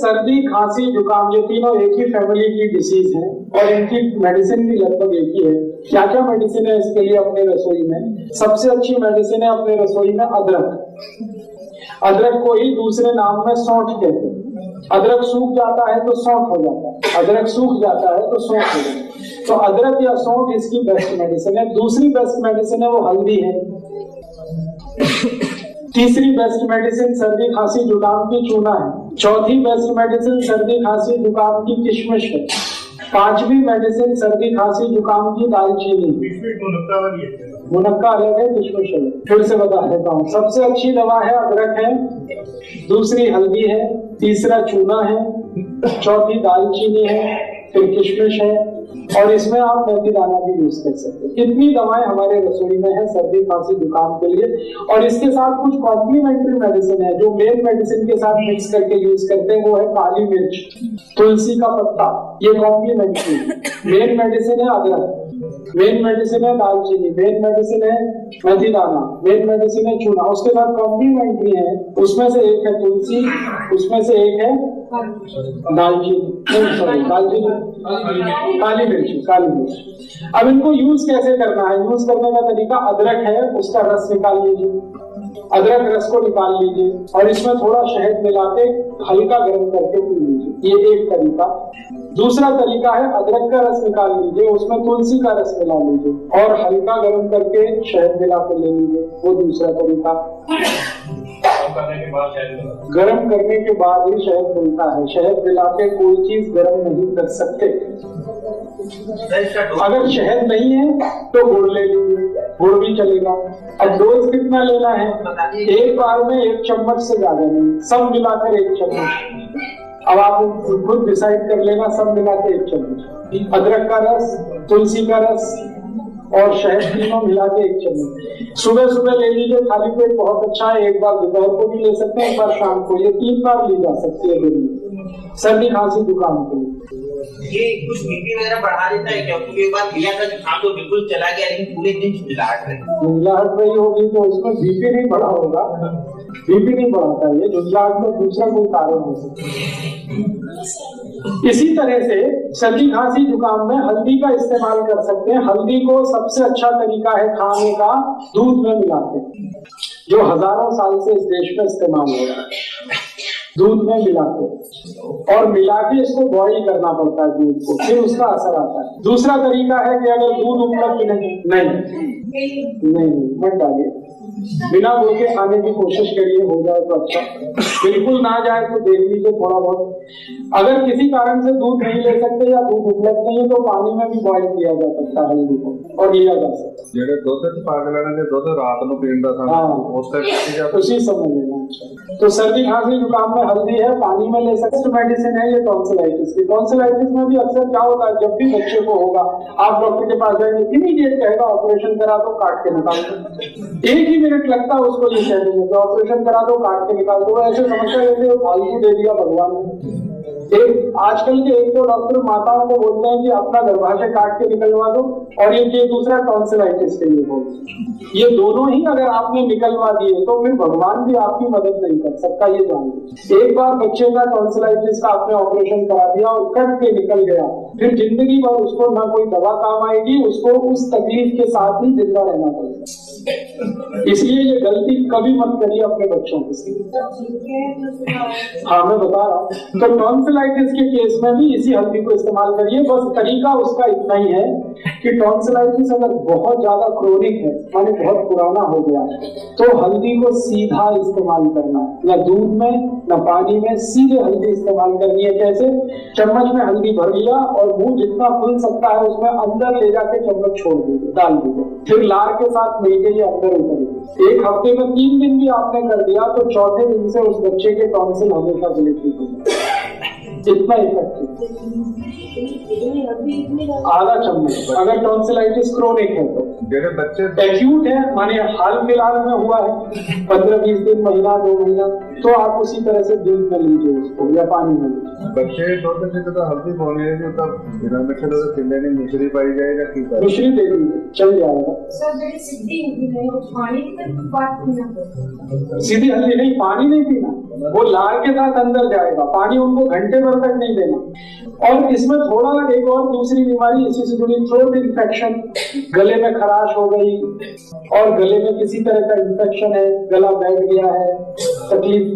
सर्दी, खांसी, जुकाम ये तीनों एक ही फैमिली की डिसीज है और इनकी मेडिसिन भी लगभग एक ही है। क्या क्या मेडिसिन है इसके लिए अपने रसोई में? सबसे अच्छी मेडिसिन है अपने रसोई में अदरक। अदरक को ही दूसरे नाम में सौंठ कहते हैं। अदरक सूख जाता है तो सौंठ हो जाता है, अदरक सूख जाता है तो सौंठ हो जाता है। तो अदरक या सौंठ इसकी बेस्ट मेडिसिन है। दूसरी बेस्ट मेडिसिन है वो हल्दी है। तीसरी बेस्ट मेडिसिन सर्दी, खांसी, जुकाम की चूना है। चौथी बेस्ट मेडिसिन सर्दी, खांसी, जुकाम की किशमिश है। पांचवी मेडिसिन सर्दी, खांसी, जुकाम की दालचीनी। मुनक्का अलग है, किशमिश अलग। फिर से बता देता हूँ, सबसे अच्छी दवा है अदरक है, दूसरी हल्दी है, तीसरा चूना है, चौथी दालचीनी है, फिर किशमिश है और इसमें आप मेथी दाना भी यूज कर सकते हैं। इतनी दवाएं हमारे रसोई में है सर्दी, खांसी, जुकाम के लिए। और इसके साथ कुछ कॉम्प्लीमेंट्री मेडिसिन है जो मेन मेडिसिन के साथ मिक्स करके यूज करते हैं। वो है काली मिर्च, तुलसी का पत्ता, ये कॉम्प्लीमेंट्री। मेन मेडिसिन है अदरक, मेन मेडिसिन है दालचीनी, मेन मेडिसिन है मेथी दाना, मेन मेडिसिन है चूना। उसके साथ कॉम्प्लीमेंट्री है, उसमें से एक है तुलसी, उसमें से एक है दालचीनी, काली मिर्च। अब इनको यूज कैसे करना है? यूज करने का तरीका, अदरक है उसका रस निकाल लीजिए, अदरक रस को निकाल लीजिए और इसमें थोड़ा शहद मिला के हल्का गर्म करके पी लीजिए, ये एक तरीका। दूसरा तरीका है अदरक का रस निकाल लीजिए, उसमें तुलसी का रस मिला लीजिए और हल्का गर्म करके शहद मिला कर ले लीजिए, वो दूसरा तरीका। गर्म करने के बाद ही शहद मिलता है, शहद मिला के कोई चीज गर्म नहीं कर सकते। अगर शहद नहीं है तो गुड़ ले लीजिए, गुड़ भी चलेगा। अब डोज कितना लेना है? एक बार में 1 चम्मच से ज्यादा नहीं, सब मिलाकर 1 चम्मच। अब आप खुद डिसाइड कर लेना, सब मिलाकर 1 चम्मच। अदरक का रस, तुलसी का रस और शहद तीनों मिला के 1 चम्मच। सुबह सुबह ले लीजिए, खाली पेट बहुत अच्छा है। एक बार दोपहर को भी ले सकते हैं, एक बार शाम को, ये 3 बार ली जा सकती है दिन में सर्दी, खांसी, जुकाम के लिए। ये कुछ बीपी वगैरह बढ़ा देता है क्या? क्योंकि एक बार लिया था जुकाम तो बिल्कुल चला गया, लेकिन पूरे दिन झुंझलाहट रही होगी तो उसमें बीपी नहीं बढ़ा होगा, बीपी नहीं बढ़ाता है, झुंझलाहट में दूसरा कोई कारण हो सकता है। इसी तरह से सर्दी, खांसी, जुकाम में हल्दी का इस्तेमाल कर सकते हैं। हल्दी को सबसे अच्छा तरीका है खाने का, दूध में मिलाते, जो हजारों साल से इस देश में इस्तेमाल हो रहा है। दूध में मिलाते और मिला के इसको बॉईल करना पड़ता है दूध को, फिर उसका असर आता है। दूसरा तरीका है कि अगर दूध उपलब्ध नहीं मत डालिए, बिना धो के खाने की कोशिश करिए, हो जाए तो अच्छा, बिल्कुल ना जाए तो देख लीजिए थोड़ा बहुत। अगर किसी कारण से दूध नहीं ले सकते या दूध उपलब्ध नहीं है तो पानी में भी बॉईल किया जा सकता है हल्दी को और लिया जा सकता है। ਜਿਹੜੇ ਦੁੱਧ ਚ ਪਾ ਕੇ ਲੈਣੇ, ਦੁੱਧ ਰਾਤ ਨੂੰ ਪੀਣ ਦਾ उसी समय लेना। तो सर्दी, खांसी, जुकाम में हल्दी है, पानी में ले सकते। मेडिसिन है ये टॉन्सिलाइटिस की। टॉन्सिलाइटिस में भी अक्सर क्या होता है, जब भी बच्चे को होगा आप डॉक्टर के पास जाएंगे, इमीडिएट कहेगा ऑपरेशन करा दो, काट के निकाल दो। 1 ही मिनट लगता है उसको ये कह देंगे ऑपरेशन करा दो, काट के निकाल दो। ऐसे समस्या जैसे फालतू दे दिया भगवान ने। आजकल के एक तो डॉक्टर माताओं को बोलते हैं कि अपना गर्भाशय काट के निकलवा दो, और ये दूसरा टॉन्सिलाइटिस के लिए बोलते हैं। ये दोनों ही अगर आपने निकलवा दिए तो फिर भगवान भी आपकी मदद नहीं कर सकता, ये जान लीजिए। एक बार बच्चे का टॉन्सिलाइटिस का आपने ऑपरेशन करा दिया और कट के निकल गया, फिर जिंदगी भर उसको ना कोई दवा काम आएगी, उसको उस तकलीफ के साथ ही जिंदा रहना पड़ेगा। इसलिए ये गलती कभी मत करिए अपने बच्चों के। हाँ मैं बता रहा हूँ। तो टॉन्सिलाइटिस के केस में भी इसी हल्दी को इस्तेमाल करिए। बस तरीका उसका इतना ही है कि टॉन्सिलाइटिस अगर बहुत ज्यादा क्रोनिक है, माने बहुत पुराना हो गया, तो हल्दी को सीधा इस्तेमाल करना है, न दूध में न पानी में, सीधे हल्दी इस्तेमाल करनी है। कैसे? चम्मच में हल्दी भर लिया और मुंह जितना खुल सकता है उसमें अंदर ले जाके चम्मच छोड़ दीजिए, डाल दीजिए, फिर लार के साथ मिलके ये अंदर उतरिए। 1 हफ्ते में 3 दिन भी आपने कर दिया तो चौथे दिन से उस बच्चे के टॉन्सिल हमेशा के लिए ठीक हो जाए। इतना इफेक्टिव, आधा चम्मच अगर टॉन्सिलाइटिस क्रोनिक है तो। जैसे बच्चे एक्यूट है माने हाल फिलहाल में हुआ है 15-20 दिन, महीना 2 महीना, तो आप उसी तरह से दूध में लीजिए उसको या पानी में लीजिए। बच्चे दूध से तो हल्दी पानी है तब बिना मिक्स तो चिल्ले नहीं मिश्री पाई जाएगा ठीक है मिश्री दे दीजिए चल जाएगा। सीधी हल्दी नहीं, पानी नहीं पीना, वो लार के साथ अंदर जाएगा, पानी उनको घंटे भर तक नहीं देना। और इसमें थोड़ा एक और दूसरी बीमारी इसी से जुड़ी, थ्रोट इन्फेक्शन, गले में खराश हो गई और गले में किसी तरह का इन्फेक्शन है, गला बैठ गया है, तकलीफ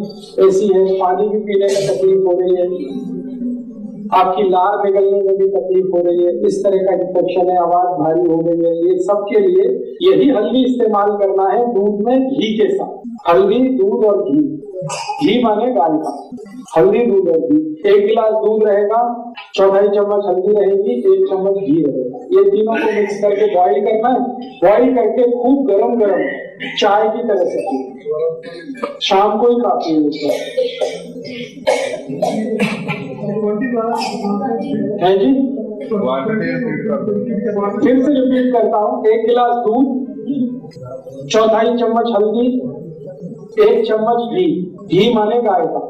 ऐसी है, पानी भी पीने में तकलीफ हो रही है, आपकी लार निकलने में भी तकलीफ हो रही है, इस तरह का इन्फेक्शन है, आवाज भारी हो गई है, ये सब के लिए यही हल्दी इस्तेमाल करना है दूध में घी के साथ। हल्दी, दूध और घी, घी माने गाय का, हल्दी, दूध और घी। 1 गिलास दूध रहेगा, 4.5 चम्मच हल्दी रहेगी, 1 चम्मच घी रहेगा, ये तीनों को मिक्स करके बॉईल करना है। बॉईल करके खूब गरम गरम चाय की तरह से पीना, शाम को ही काफी है जी। फिर से रिपीट करता हूँ, 1 गिलास दूध, 4.5 चम्मच हल्दी, 1 चम्मच घी, घी माने गाय का,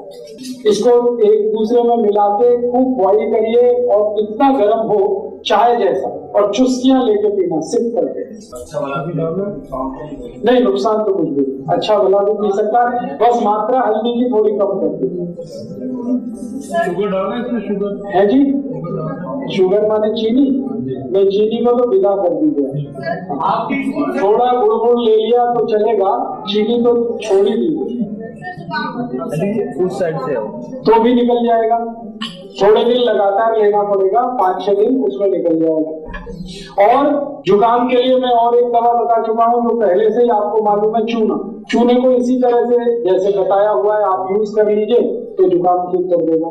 इसको एक दूसरे में मिला के खूब बॉईल करिए और इतना गर्म हो चाय जैसा, और चुस्कियां लेके पीना, सिप करके। नहीं, नुकसान तो कुछ भी, अच्छा भला भी पी सकता है, बस मात्रा हल्दी की थोड़ी कम कर दी। शुगर डालना इसमें, शुगर है जी, शुगर माने चीनी, मैं चीनी को तो विदा कर दीजिए, थोड़ा गुड़ ले लिया तो चलेगा, चीनी तो छोड़ ही दीजिए, उस साइड से तो भी निकल जाएगा। थोड़े दिन लगातार लेना पड़ेगा, 5-6 दिन उसमें निकल जाएगा। और जुकाम के लिए मैं और एक दवा बता चुका हूँ जो पहले से ही आपको मालूम है, चूना। चूने को इसी तरह से जैसे बताया हुआ है आप यूज कर लीजिए तो जुकाम ठीक कर देगा।